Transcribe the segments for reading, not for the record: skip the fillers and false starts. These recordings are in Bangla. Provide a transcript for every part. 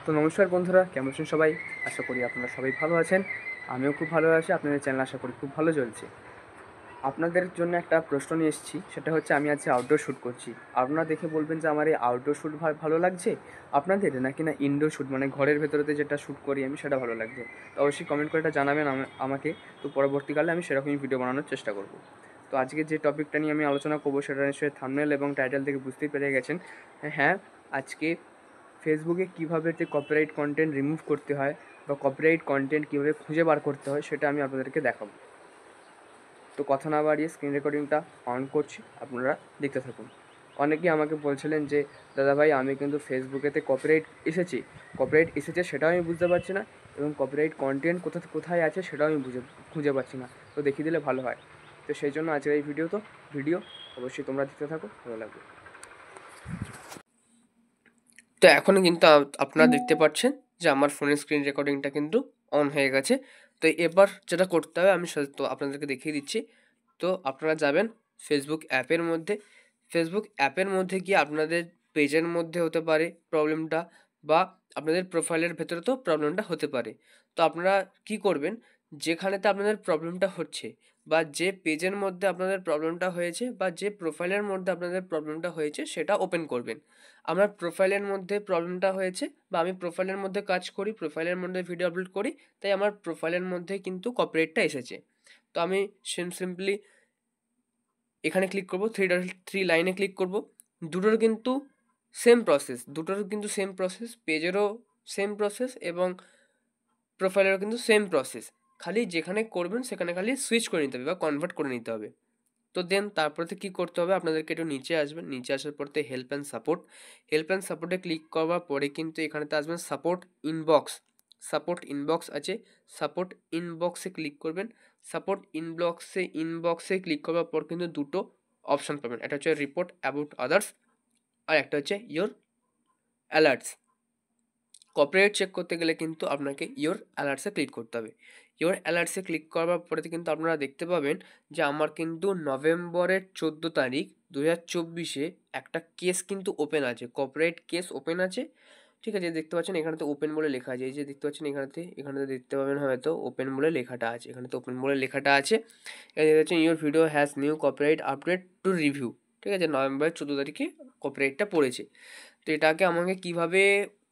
তো নমস্কার বন্ধুরা, কেমন আছেন সবাই? আশা করি আপনারা সবাই ভালো আছেন। আমিও খুব ভালো আছি। আপনাদের চ্যানেল আশা করি খুব ভালো চলছে। আপনাদের জন্য একটা প্রশ্ন নিয়ে এসেছি, সেটা হচ্ছে আমি আজকে আউটডোর শ্যুট করছি। আপনারা দেখে বলবেন যে আমার এই আউটডোর শ্যুট ভালো লাগছে আপনাদের, নাকি না ইনডোর শ্যুট মানে ঘরের ভেতরেতে যেটা শ্যুট করি আমি সেটা ভালো লাগছে। তো অবশ্যই কমেন্ট করে এটা জানাবেন আমাকে। তো পরবর্তীকালে আমি সেরকমই ভিডিও বানানোর চেষ্টা করব। তো আজকে যে টপিকটা নিয়ে আমি আলোচনা করবো সেটা নিশ্চয়ই থাম্বনেল এবং টাইটেল থেকে বুঝতেই পেরে গেছেন। হ্যাঁ, আজকে ফেসবুকে কীভাবে যে কপিরাইট কন্টেন্ট রিমুভ করতে হয় বা কপিরাইট কন্টেন্ট কীভাবে খুঁজে বার করতে হয় সেটা আমি আপনাদেরকে দেখাবো। তো কথা না বাড়িয়ে স্ক্রিন রেকর্ডিংটা অন করছি, আপনারা দেখতে থাকুন। অনেকেই আমাকে বলছিলেন যে দাদাভাই আমি কিন্তু ফেসবুকেতে কপিরাইট এসেছে সেটাও আমি বুঝতে পারছি না, এবং কপিরাইট কন্টেন্ট কোথায় আছে সেটাও আমি খুঁজে পাচ্ছি না। তো দেখিয়ে দিলে ভালো হয়। তো সেই জন্য আজকের এই ভিডিও অবশ্যই তোমরা দেখতে থাকো, ভালো লাগবে। তো এখন কিন্তু আপনারা দেখতে পাচ্ছেন যে আমার ফোনের স্ক্রিন রেকর্ডিংটা কিন্তু অন হয়ে গেছে। তো এবার যেটা করতে হবে আমি তো আপনাদেরকে দেখিয়ে দিচ্ছি। তো আপনারা যাবেন ফেসবুক অ্যাপের মধ্যে গিয়ে আপনাদের পেজের মধ্যে হতে পারে প্রবলেমটা, বা আপনাদের প্রোফাইলের ভেতরে তো প্রবলেমটা হতে পারে। তো আপনারা কি করবেন, যেখানেতে আপনাদের প্রবলেমটা হচ্ছে বা যে পেজের মধ্যে আপনাদের প্রবলেমটা হয়েছে বা যে প্রোফাইলের মধ্যে আপনাদের প্রবলেমটা হয়েছে সেটা ওপেন করবেন। আমার প্রোফাইলের মধ্যে প্রবলেমটা হয়েছে বা আমি প্রোফাইলের মধ্যে কাজ করি, প্রোফাইলের মধ্যে ভিডিও আপলোড করি, তাই আমার প্রোফাইলের মধ্যে কিন্তু কপিরাইটটা এসেছে। তো আমি সিম্পলি এখানে ক্লিক করব, থ্রি লাইনে ক্লিক করব। দুটোর কিন্তু সেম প্রসেস, পেজেরও সেম প্রসেস এবং প্রোফাইলেরও কিন্তু সেম প্রসেস। খালি যেখানে করবেন সেখানে খালি সুইচ করে নিতে হবে বা কনভার্ট করে নিতে হবে। তো দেন তারপরে কী করতে হবে, আপনাদেরকে একটু নিচে আসবেন, নিচে আসার পরতে হেল্প অ্যান্ড সাপোর্টে ক্লিক করবার পরে কিন্তু এখানেতে আসবেন সাপোর্ট ইনবক্স আছে, সাপোর্ট ইনবক্সে ক্লিক করবেন। সাপোর্ট ইনবক্সে ক্লিক করবার পর কিন্তু দুটো অপশান পাবেন, একটা হচ্ছে রিপোর্ট অ্যাবাউট আদার্স আর একটা হচ্ছে ইয়োর অ্যালার্টস। কপিরাইট চেক করতে গেলে কিন্তু আপনাকে ইয়োর অ্যালার্টসে ক্লিক করতে হবে। ইয়োর অ্যালার্টসে ক্লিক করবার পরে কিন্তু আপনারা দেখতে পাবেন যে আমার কিন্তু নভেম্বরের 14 তারিখ 2024 একটা কেস কিন্তু ওপেন আছে, কপিরাইট কেস ওপেন আছে। ঠিক আছে, দেখতে পাচ্ছেন এখানে তো ওপেন বলে লেখা আছে, এই যে দেখতে পাচ্ছেন এখানে দেখতে পাবেন হয়তো ওপেন বলে লেখাটা আছে, এখানে তো ওপেন বলে লেখাটা আছে। এখানে দেখতে পাচ্ছেন your video has new copyright update to review. ঠিক আছে, নভেম্বরের 14 তারিখে কপিরাইটটা পড়েছে। তো এটাকে আমাকে কিভাবে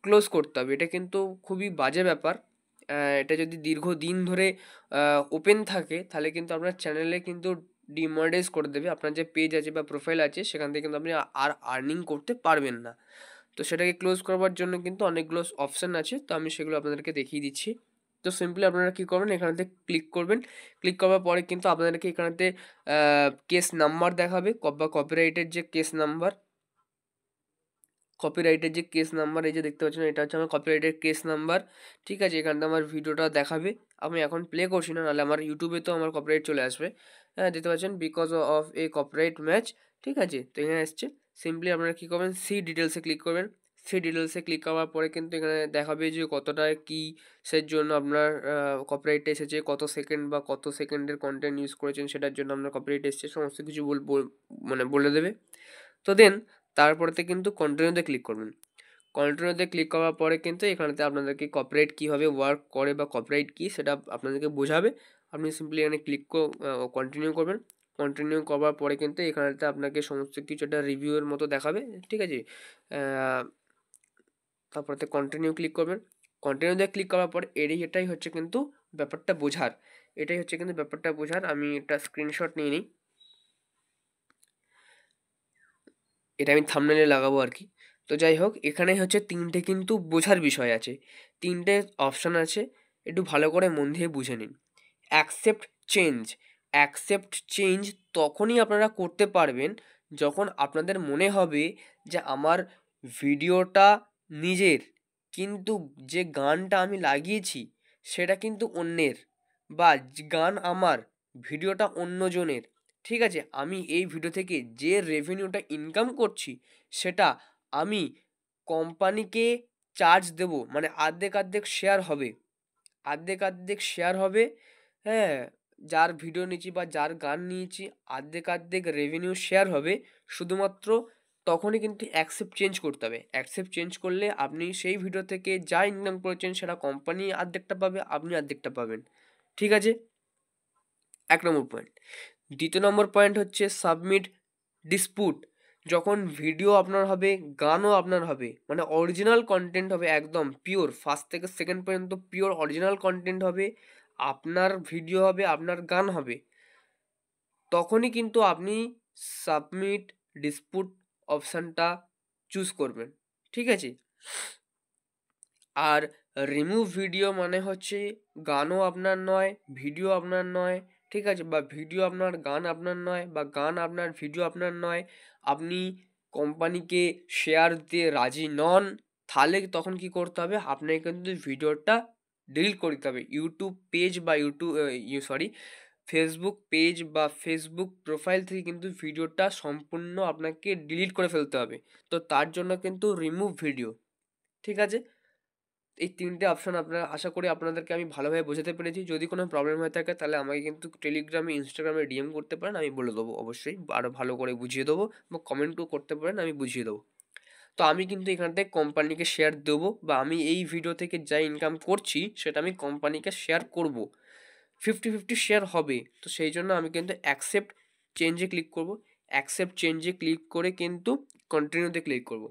ক্লোজ করতে হবে, এটা কিন্তু খুবই বাজে ব্যাপার। এটা যদি দীর্ঘদিন ধরে ওপেন থাকে তাহলে কিন্তু আপনার চ্যানেলে কিন্তু ডিমনিটাইজ করে দেবে। আপনার যে পেজ আছে বা প্রোফাইল আছে সেখান থেকে কিন্তু আপনি আর আর্নিং করতে পারবেন না। তো সেটাকে ক্লোজ করবার জন্য কিন্তু অনেকগুলো অপশান আছে, তো আমি সেগুলো আপনাদেরকে দেখিয়ে দিচ্ছি। তো সিম্পলি আপনারা কী করবেন, এখানেতে ক্লিক করবেন। ক্লিক করবার পরে কিন্তু আপনাদেরকে এখানেতে কেস নাম্বার দেখাবে বা কপিরাইটের যে কেস নাম্বার এই যে দেখতে পাচ্ছেন, এটা হচ্ছে আমার কপিরাইটের কেস নাম্বার। ঠিক আছে, এখানটা আমার ভিডিওটা দেখাবে। আমি এখন প্লে করছি না, নাহলে আমার ইউটিউবে তো আমার কপিরাইট চলে আসবে। হ্যাঁ, দেখতে পাচ্ছেন because of A copyright match. ঠিক আছে, তো এখানে এসছে। সিম্পলি আপনারা কী করবেন, সি ডিটেলসে ক্লিক করবেন। সি ডিটেলসে ক্লিক করার পরে কিন্তু এখানে দেখাবে যে কতটা কী সের জন্য আপনার কপিরাইটটা এসেছে, কত সেকেন্ড বা কত সেকেন্ডের কন্টেন্ট ইউজ করেছেন সেটার জন্য আপনার কপিরাইট এসেছে, সমস্ত কিছু মানে বলে দেবে। তো দেন তারপরেতে কিন্তু কন্টিনিউতে ক্লিক করবেন। কন্টিনিউতে ক্লিক করার পরে কিন্তু এখানেতে আপনাদেরকে কপিরাইট কীভাবে ওয়ার্ক করে বা কপিরাইট কী সেটা আপনাদেরকে বোঝাবে। আপনি সিম্পলি এখানে কন্টিনিউ করবেন। কন্টিনিউ করবার পরে কিন্তু এখানেতে আপনাকে সমস্ত কিছু একটা রিভিউয়ের মতো দেখাবে। ঠিক আছে, তারপরেতে কন্টিনিউ ক্লিক করবেন। কন্টিনিউতে ক্লিক করার পর এটাই হচ্ছে কিন্তু ব্যাপারটা বোঝার। আমি একটা স্ক্রিনশট নিয়ে নিই, এটা আমি থাম্বনেলে লাগাবো আর কি। তো যাই হোক, এখানে হচ্ছে তিনটে কিন্তু বোঝার বিষয় আছে, তিনটে অপশান আছে, একটু ভালো করে মন দিয়ে বুঝে নিন। অ্যাকসেপ্ট চেঞ্জ তখনই আপনারা করতে পারবেন যখন আপনাদের মনে হবে যে আমার ভিডিওটা নিজের, কিন্তু যে গানটা আমি লাগিয়েছি সেটা কিন্তু অন্যের, বা গান আমার, ভিডিওটা অন্যজনের। ঠিক আছে, আমি এই ভিডিও থেকে যে রেভিনিউটা ইনকাম করছি সেটা আমি কোম্পানিকে চার্জ দেবো, মানে অর্ধেক শেয়ার হবে। হ্যাঁ, যার ভিডিও নিয়েছি বা যার গান নিয়েছি অর্ধেক রেভিনিউ শেয়ার হবে শুধুমাত্র তখনই কিন্তু অ্যাকসেপ্ট চেঞ্জ করতে হবে। অ্যাকসেপ্ট চেঞ্জ করলে আপনি সেই ভিডিও থেকে যা ইনকাম করেছেন সেটা কোম্পানি অর্ধেকটা পাবে, আপনি অর্ধেকটা পাবেন। ঠিক আছে? ১ নম্বর পয়েন্ট। ২য় নম্বর পয়েন্ট হচ্ছে সাবমিট ডিসপুট। যখন ভিডিও আপনার হবে, গানও আপনার হবে, মানে অরিজিনাল কনটেন্ট হবে, একদম পিওর ফার্স্ট থেকে সেকেন্ড পর্যন্ত পিওর অরিজিনাল কনটেন্ট হবে, আপনার ভিডিও হবে, আপনার গান হবে, তখনই কিন্তু আপনি সাবমিট ডিসপুট অপশানটা চুজ করবেন। ঠিক আছে? আর রিমুভ ভিডিও মানে হচ্ছে গানও আপনার নয়, ভিডিও আপনার নয়, ঠিক আছে? বা ভিডিও আপনার, গান আপনার নয়, বা গান আপনার, ভিডিও আপনার নয়, আপনি কোম্পানিকে শেয়ার দিতে রাজি নন, তাহলে তখন কি করতে হবে? আপনাকে কিন্তু ভিডিওটা ডিলিট করে দিতে হবে। ইউটিউব পেজ বা ফেসবুক পেজ বা ফেসবুক প্রোফাইল থেকে কিন্তু ভিডিওটা সম্পূর্ণ আপনাকে ডিলিট করে ফেলতে হবে। তো তার জন্য কিন্তু রিমুভ ভিডিও। ঠিক আছে? এই ৩টে অপশন আশা করি আপনাদেরকে আমি ভালোভাবে বোঝাতে পেরেছি। যদি কোনো প্রবলেম হয়ে থাকে তাহলে আমাকে কিন্তু টেলিগ্রামে, ইনস্টাগ্রামে ডিএম করতে পারেন, আমি বলে দেবো অবশ্যই, আরও ভালো করে বুঝিয়ে দেবো, বা কমেন্টও করতে পারেন, আমি বুঝিয়ে দেবো। তো আমি কিন্তু এখান থেকে কোম্পানিকে শেয়ার দেবো, বা আমি এই ভিডিও থেকে যা ইনকাম করছি সেটা আমি কোম্পানিকে শেয়ার করব। 50-50 শেয়ার হবে। তো সেই জন্য আমি কিন্তু অ্যাকসেপ্ট চেঞ্জে ক্লিক করব। অ্যাকসেপ্ট চেঞ্জে ক্লিক করে কিন্তু কন্টিনিউতে ক্লিক করব।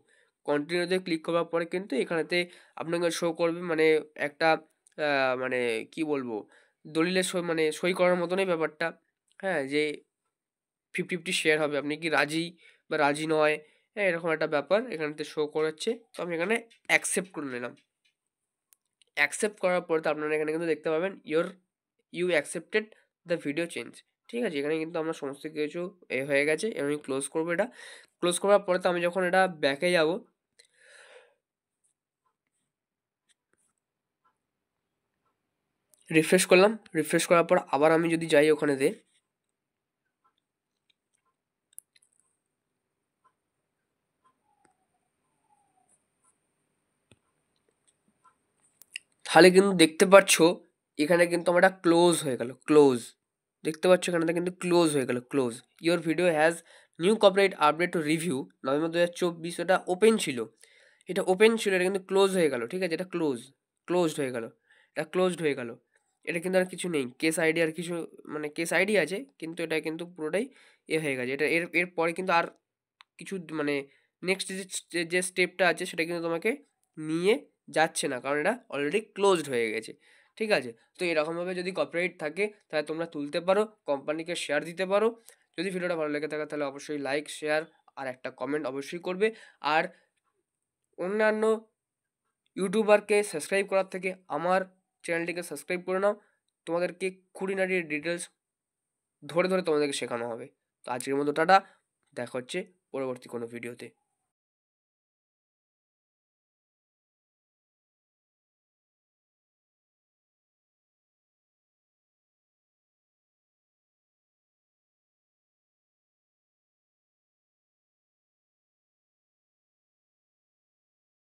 কন্টিনিউতে ক্লিক করার পরে কিন্তু এখানেতে আপনাকে শো করবে, মানে একটা মানে কি বলবো, দলিলের সই, মানে সই করার মতনই ব্যাপারটা। হ্যাঁ, যে 50-50 শেয়ার হবে, আপনি কি রাজি বা রাজি নয়, হ্যাঁ, এরকম একটা ব্যাপার এখানেতে শো করাচ্ছে। তো আমি এখানে অ্যাকসেপ্ট করে নিলাম। অ্যাকসেপ্ট করার পরে তো আপনারা এখানে কিন্তু দেখতে পাবেন you accepted the video change. ঠিক আছে? এখানে কিন্তু আমার সমস্ত কিছু হয়ে গেছে। আমি ক্লোজ করবো এটা। ক্লোজ করার পরে তো আমি যখন এটা ব্যাকে যাব, রিফ্রেশ করলাম। রিফ্রেশ করার পর আবার আমি যদি যাই ওখানেতে, তাহলে কিন্তু দেখতে পাচ্ছ এখানে কিন্তু আমার এটা ক্লোজ হয়ে গেল, ক্লোজ। দেখতে পাচ্ছ এখানে কিন্তু ক্লোজ হয়ে গেল, close. Your video has new copyright update to review November 2024। এটা ওপেন ছিল, এটা ওপেন ছিল, এটা কিন্তু ক্লোজ হয়ে গেল। ঠিক আছে? এটা ক্লোজড হয়ে গেল, এটা ক্লোজড হয়ে গেল। এটা কিন্তু আর কিছু নেই, কেস আইডি আর কিছু, মানে কেস আইডি আছে, কিন্তু এটা কিন্তু পুরোটাই হয়ে গেছে। এটা এর পরে কিন্তু আর কিছু, মানে নেক্সট যে স্টেপটা আছে সেটা কিন্তু তোমাকে নিয়ে যাচ্ছে না, কারণ এটা অলরেডি ক্লোজড হয়ে গেছে। ঠিক আছে? তো এরকমভাবে যদি কপিরাইট থাকে তাহলে তোমরা তুলতে পারো, কোম্পানিকে শেয়ার দিতে পারো। যদি ভিডিওটা ভালো লেগে থাকে তাহলে অবশ্যই লাইক, শেয়ার আর একটা কমেন্ট অবশ্যই করবে। আর অন্যান্য ইউটিউবারকে সাবস্ক্রাইব করার থেকে আমার চ্যানেলটিকে সাবস্ক্রাইব করে নাও। তোমাদেরকে খুঁটিনাটি ডিটেলস ধরে ধরে তোমাদেরকে শেখানো হবে। তো আজকের মতো টাটা, দেখা হচ্ছে পরবর্তী কোনো ভিডিওতে।